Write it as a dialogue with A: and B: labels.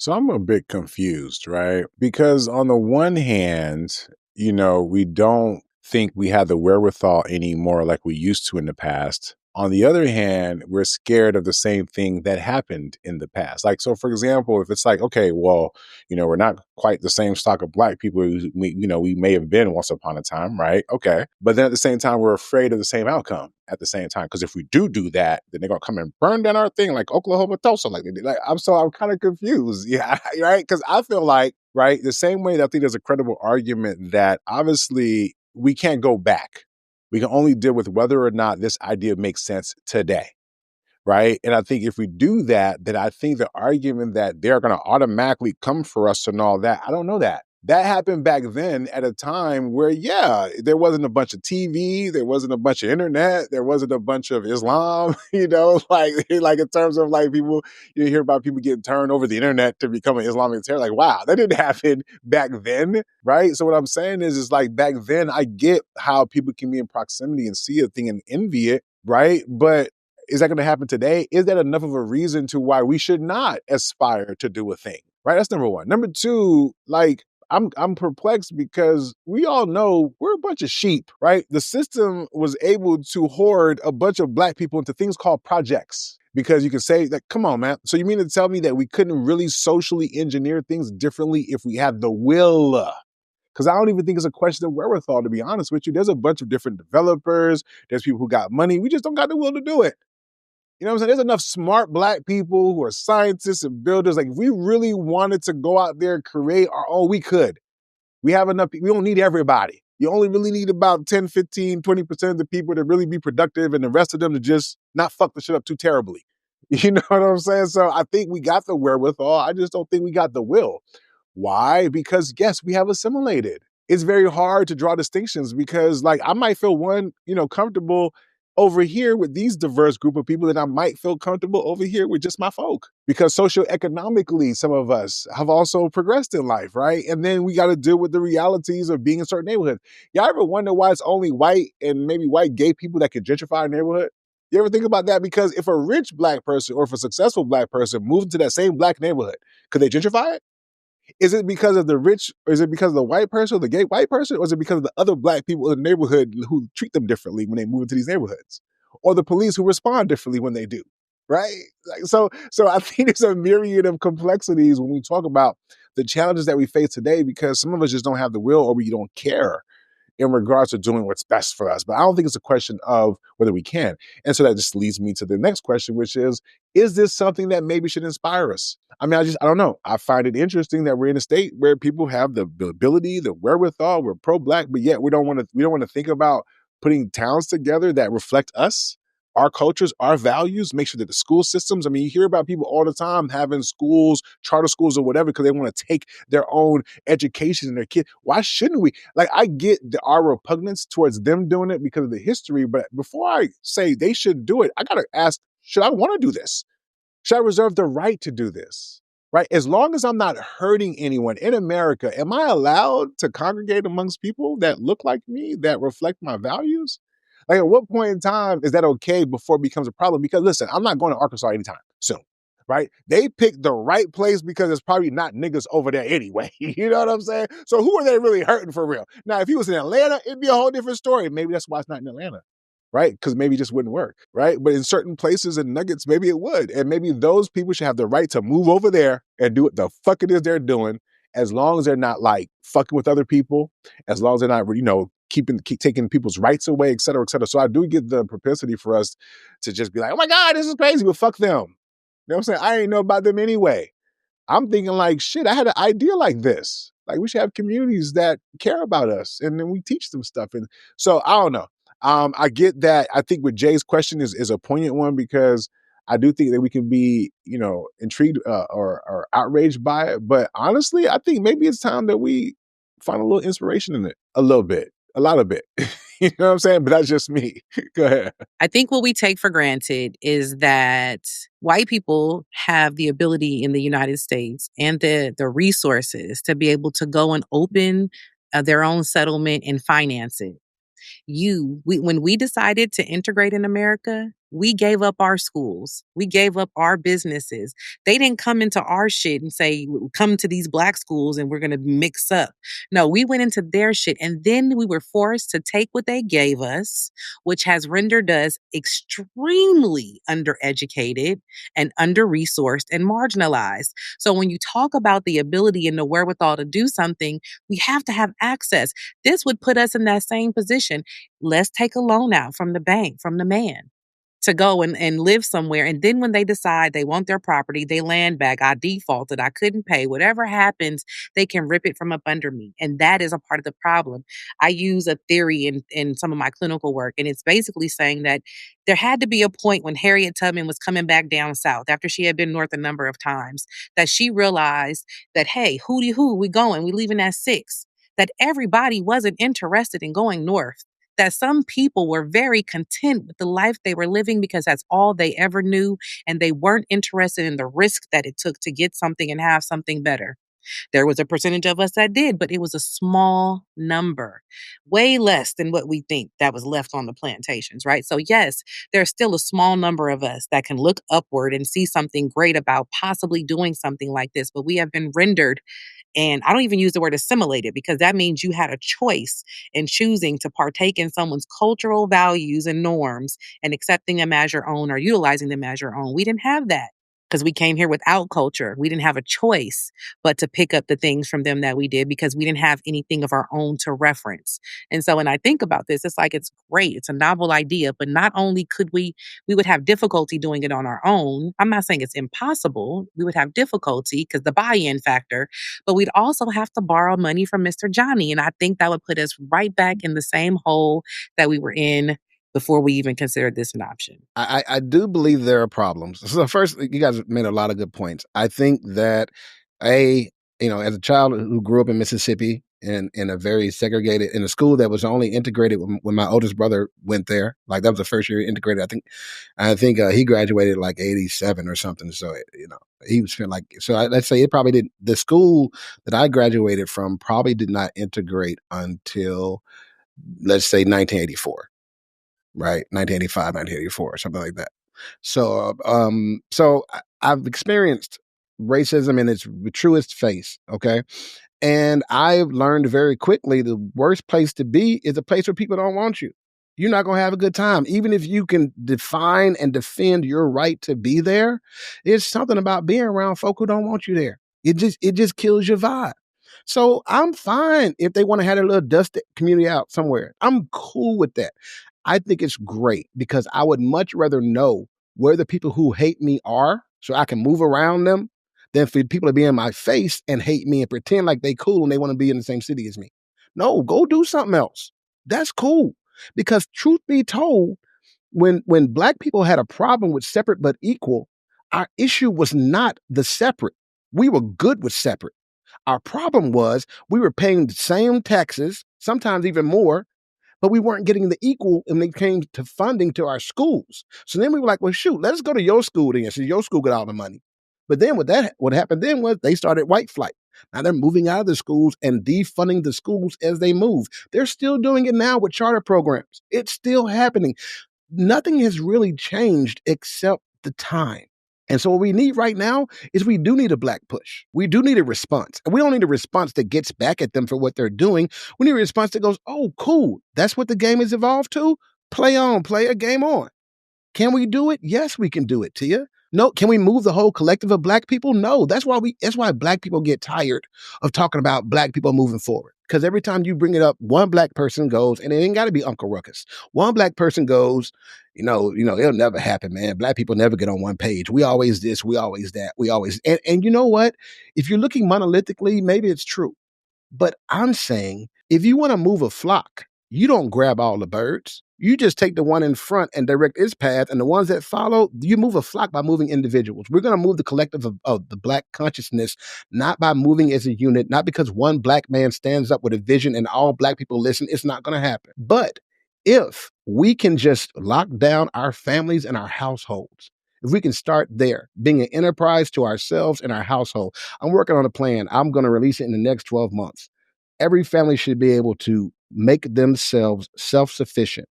A: So I'm a bit confused, right? Because on the one hand, we don't think we have the wherewithal anymore like we used to in the past. On the other hand, we're scared of the same thing that happened in the past. Like, so for example, if it's like, okay, well, we're not quite the same stock of black people we may have been once upon a time, right? Okay. But then at the same time, we're afraid of the same outcome at the same time. Because if we do that, then they're gonna come and burn down our thing like Oklahoma Tulsa, like they did. Like I'm kind of confused. Yeah, right. Because I feel like, right, the same way that I think there's a credible argument that obviously we can't go back. We can only deal with whether or not this idea makes sense today. Right. And I think if we do that, then I think the argument that they're going to automatically come for us and all that, I don't know that. That happened back then at a time where, yeah, there wasn't a bunch of TV, there wasn't a bunch of internet, there wasn't a bunch of Islam, like in terms of like people, you hear about people getting turned over the internet to become an Islamic terror. Like, wow, that didn't happen back then, right? So what I'm saying is like back then, I get how people can be in proximity and see a thing and envy it, right? But is that going to happen today? Is that enough of a reason to why we should not aspire to do a thing? Right? That's number one. Number two, like I'm perplexed because we all know we're a bunch of sheep, right? The system was able to hoard a bunch of black people into things called projects. Because you can say that, come on, man. So you mean to tell me that we couldn't really socially engineer things differently if we had the will? Because I don't even think it's a question of wherewithal, to be honest with you. There's a bunch of different developers. There's people who got money. We just don't got the will to do it. You know what I'm saying? There's enough smart black people who are scientists and builders. Like, if we really wanted to go out there and create our own, we could. We have enough. We don't need everybody. You only really need about 10, 15, 20% of the people to really be productive and the rest of them to just not fuck the shit up too terribly. You know what I'm saying? So I think we got the wherewithal. I just don't think we got the will. Why? Because yes, we have assimilated. It's very hard to draw distinctions because like I might feel comfortable over here with these diverse group of people that I might feel comfortable over here with just my folk. Because socioeconomically, some of us have also progressed in life, right? And then we got to deal with the realities of being in certain neighborhoods. Y'all ever wonder why it's only white and maybe white gay people that can gentrify a neighborhood? You ever think about that? Because if a rich black person or if a successful black person moved into that same black neighborhood, could they gentrify it? Is it because of the rich, or is it because of the white person, or the gay white person, or is it because of the other black people in the neighborhood who treat them differently when they move into these neighborhoods? Or the police who respond differently when they do, right? So I think there's a myriad of complexities when we talk about the challenges that we face today because some of us just don't have the will or we don't care in regards to doing what's best for us. But I don't think it's a question of whether we can. And so that just leads me to the next question, which is this something that maybe should inspire us? I mean, I don't know. I find it interesting that we're in a state where people have the ability, the wherewithal, we're pro-black, but yet we don't want to think about putting towns together that reflect us, our cultures, our values, make sure that the school systems, I mean, you hear about people all the time having schools, charter schools or whatever, because they want to take their own education in their kid. Why shouldn't we? Like, I get our repugnance towards them doing it because of the history, but before I say they should do it, I got to ask, should I want to do this? Should I reserve the right to do this? Right? As long as I'm not hurting anyone in America, am I allowed to congregate amongst people that look like me, that reflect my values? Like, at what point in time is that okay before it becomes a problem? Because listen, I'm not going to Arkansas anytime soon. Right? They picked the right place because there's probably not niggas over there anyway. You know what I'm saying? So who are they really hurting for real? Now, if he was in Atlanta, it'd be a whole different story. Maybe that's why it's not in Atlanta, right? Because maybe it just wouldn't work, right? But in certain places and nuggets, maybe it would. And maybe those people should have the right to move over there and do what the fuck it is they're doing, as long as they're not like fucking with other people, as long as they're not, keep taking people's rights away, et cetera, et cetera. So I do get the propensity for us to just be like, oh my God, this is crazy, but fuck them. You know what I'm saying? I ain't know about them anyway. I'm thinking like, shit, I had an idea like this. Like, we should have communities that care about us and then we teach them stuff. And so I don't know. I get that. I think with Jay's question is a poignant one because I do think that we can be, intrigued or outraged by it. But honestly, I think maybe it's time that we find a little inspiration in it. A little bit. A lot of it. You know what I'm saying? But that's just me. Go ahead.
B: I think what we take for granted is that white people have the ability in the United States and the resources to be able to go and open their own settlement and finance it. When we decided to integrate in America, We gave up our schools. We gave up our businesses. They didn't come into our shit and say, come to these black schools and we're going to mix up. No, we went into their shit. And then we were forced to take what they gave us, which has rendered us extremely undereducated and under resourced and marginalized. So when you talk about the ability and the wherewithal to do something, we have to have access. This would put us in that same position. Let's take a loan out from the bank, from the man to go and live somewhere. And then when they decide they want their property, they land back. I defaulted. I couldn't pay. Whatever happens, they can rip it from up under me. And that is a part of the problem. I use a theory in some of my clinical work, and it's basically saying that there had to be a point when Harriet Tubman was coming back down south after she had been north a number of times that she realized that, hey, hooty hoo, we going, we leaving at 6. That everybody wasn't interested in going north, that some people were very content with the life they were living because that's all they ever knew. And they weren't interested in the risk that it took to get something and have something better. There was a percentage of us that did, but it was a small number, way less than what we think that was left on the plantations, right? So, yes, there's still a small number of us that can look upward and see something great about possibly doing something like this, but we have been rendered, and I don't even use the word assimilated because that means you had a choice in choosing to partake in someone's cultural values and norms and accepting them as your own or utilizing them as your own. We didn't have that because we came here without culture. We didn't have a choice but to pick up the things from them that we did because we didn't have anything of our own to reference. And so when I think about this, it's like it's great. It's a novel idea, but not only could we would have difficulty doing it on our own. I'm not saying it's impossible. We would have difficulty because the buy-in factor, but we'd also have to borrow money from Mr. Johnny. And I think that would put us right back in the same hole that we were in before we even considered this an option.
C: I do believe there are problems. So first, you guys made a lot of good points. I think that as a child who grew up in Mississippi in a very segregated, in a school that was only integrated when my oldest brother went there, like that was the first year integrated. I think he graduated like 87 or something. So, he was feeling like, let's say it probably didn't, the school that I graduated from probably did not integrate until, let's say 1984. Right, 1985, 1984, something like that. So I've experienced racism in its truest face. Okay, and I've learned very quickly the worst place to be is a place where people don't want you. You're not gonna have a good time, even if you can define and defend your right to be there. It's something about being around folk who don't want you there. It just kills your vibe. So I'm fine if they want to have a little dust community out somewhere. I'm cool with that. I think it's great because I would much rather know where the people who hate me are so I can move around them than for people to be in my face and hate me and pretend like they cool and they want to be in the same city as me. No, go do something else. That's cool. Because truth be told, when black people had a problem with separate but equal, our issue was not the separate. We were good with separate. Our problem was we were paying the same taxes, sometimes even more, but we weren't getting the equal when it came to funding to our schools. So then we were like, well, shoot, let's go to your school then. So your school got all the money. But then what happened then was they started white flight. Now they're moving out of the schools and defunding the schools as they move. They're still doing it now with charter programs. It's still happening. Nothing has really changed except the time. And so what we need right now is we do need a black push. We do need a response. And we don't need a response that gets back at them for what they're doing. We need a response that goes, oh, cool. That's what the game has evolved to. Play on, play a game on. Can we do it? Yes, we can do it, Tia. No, can we move the whole collective of black people? No. That's why black people get tired of talking about black people moving forward. Because every time you bring it up, one black person goes, and it ain't got to be Uncle Ruckus. One black person goes, it'll never happen, man. Black people never get on one page. We always this, we always that, we always. And you know what? If you're looking monolithically, maybe it's true. But I'm saying if you want to move a flock, you don't grab all the birds. You just take the one in front and direct its path. And the ones that follow, you move a flock by moving individuals. We're going to move the collective of the black consciousness, not by moving as a unit, not because one black man stands up with a vision and all black people listen. It's not going to happen. But if we can just lock down our families and our households, if we can start there, being an enterprise to ourselves and our household. I'm working on a plan. I'm going to release it in the next 12 months. Every family should be able to make themselves self-sufficient